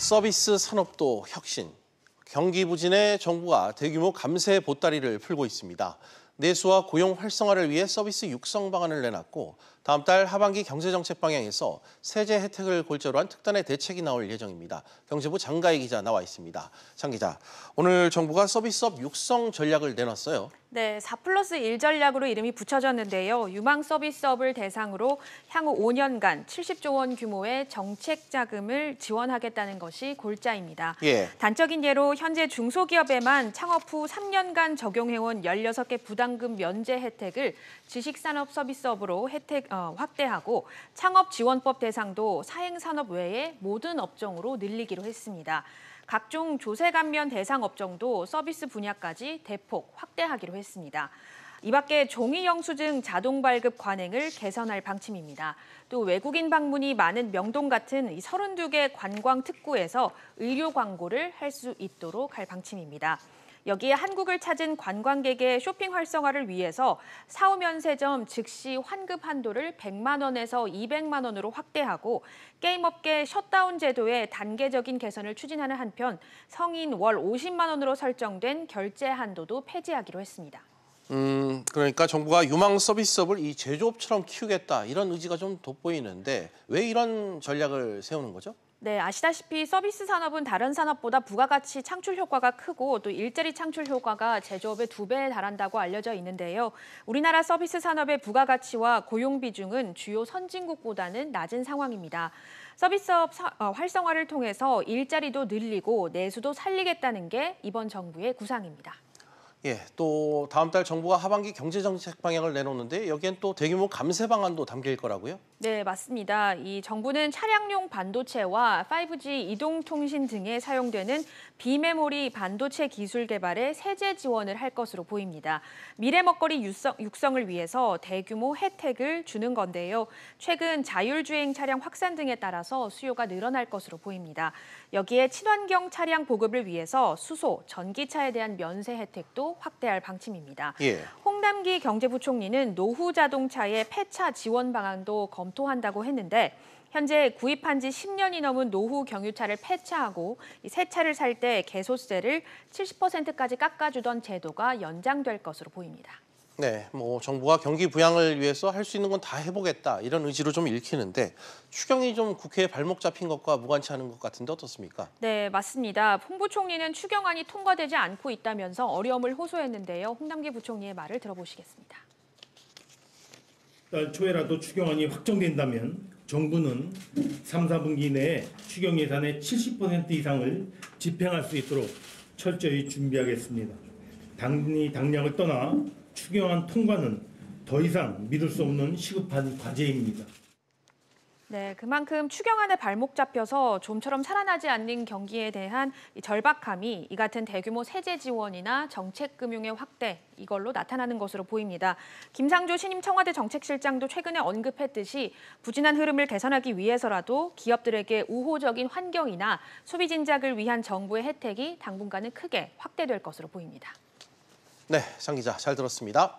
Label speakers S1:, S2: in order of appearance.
S1: 서비스 산업도 혁신. 경기 부진에 정부가 대규모 감세 보따리를 풀고 있습니다. 내수와 고용 활성화를 위해 서비스 육성 방안을 내놨고 다음 달 하반기 경제정책 방향에서 세제 혜택을 골자로 한 특단의 대책이 나올 예정입니다. 경제부 장가희 기자 나와 있습니다. 장 기자, 오늘 정부가 서비스업 육성 전략을 내놨어요.
S2: 네, 4+1 전략으로 이름이 붙여졌는데요. 유망 서비스업을 대상으로 향후 5년간 70조 원 규모의 정책 자금을 지원하겠다는 것이 골자입니다. 단적인 예로 현재 중소기업에만 창업 후 3년간 적용해온 16개 부담금 면제 혜택을 지식산업 서비스업으로 확대하고 창업지원법 대상도 사행산업 외의 모든 업종으로 늘리기로 했습니다. 각종 조세 감면 대상 업종도 서비스 분야까지 대폭 확대하기로 했습니다. 이 밖에 종이 영수증 자동 발급 관행을 개선할 방침입니다. 또 외국인 방문이 많은 명동 같은 이 32개 관광 특구에서 의료 광고를 할 수 있도록 할 방침입니다. 여기에 한국을 찾은 관광객의 쇼핑 활성화를 위해서 사후 면세점 즉시 환급 한도를 100만 원에서 200만 원으로 확대하고 게임업계 셧다운 제도의 단계적인 개선을 추진하는 한편 성인 월 50만 원으로 설정된 결제 한도도 폐지하기로 했습니다.
S1: 그러니까 정부가 유망 서비스업을 이 제조업처럼 키우겠다 이런 의지가 좀 돋보이는데 왜 이런 전략을 세우는 거죠?
S2: 네, 아시다시피 서비스 산업은 다른 산업보다 부가가치 창출 효과가 크고 또 일자리 창출 효과가 제조업의 2배에 달한다고 알려져 있는데요. 우리나라 서비스 산업의 부가가치와 고용 비중은 주요 선진국보다는 낮은 상황입니다. 서비스업 활성화를 통해서 일자리도 늘리고 내수도 살리겠다는 게 이번 정부의 구상입니다.
S1: 또 다음 달 정부가 하반기 경제정책 방향을 내놓는데 여기엔 또 대규모 감세 방안도 담길 거라고요?
S2: 네, 맞습니다. 이 정부는 차량용 반도체와 5G 이동통신 등에 사용되는 비메모리 반도체 기술 개발에 세제 지원을 할 것으로 보입니다. 미래 먹거리 육성을 위해서 대규모 혜택을 주는 건데요. 최근 자율주행 차량 확산 등에 따라서 수요가 늘어날 것으로 보입니다. 여기에 친환경 차량 보급을 위해서 수소, 전기차에 대한 면세 혜택도 확대할 방침입니다. 홍남기 경제부총리는 노후 자동차의 폐차 지원 방안도 검토한다고 했는데 현재 구입한 지 10년이 넘은 노후 경유차를 폐차하고 새 차를 살 때 개소세를 70%까지 깎아주던 제도가 연장될 것으로 보입니다.
S1: 네, 정부가 경기 부양을 위해서 할 수 있는 건 다 해보겠다 이런 의지로 좀 읽히는데 추경이 좀 국회에 발목 잡힌 것과 무관치 않은 것 같은데 어떻습니까?
S2: 네, 맞습니다. 홍 부총리는 추경안이 통과되지 않고 있다면서 어려움을 호소했는데요. 홍남기 부총리의 말을 들어보시겠습니다.
S3: 달 초에라도 추경안이 확정된다면 정부는 3, 4분기 내에 추경 예산의 70% 이상을 집행할 수 있도록 철저히 준비하겠습니다. 당량을 떠나 추경안 통과는 더 이상 믿을 수 없는 시급한 과제입니다.
S2: 네, 그만큼 추경안에 발목 잡혀서 좀처럼 살아나지 않는 경기에 대한 절박함이 이 같은 대규모 세제 지원이나 정책금융의 확대 이걸로 나타나는 것으로 보입니다. 김상조 신임 청와대 정책실장도 최근에 언급했듯이 부진한 흐름을 개선하기 위해서라도 기업들에게 우호적인 환경이나 소비 진작을 위한 정부의 혜택이 당분간은 크게 확대될 것으로 보입니다.
S1: 네, 장 기자 잘 들었습니다.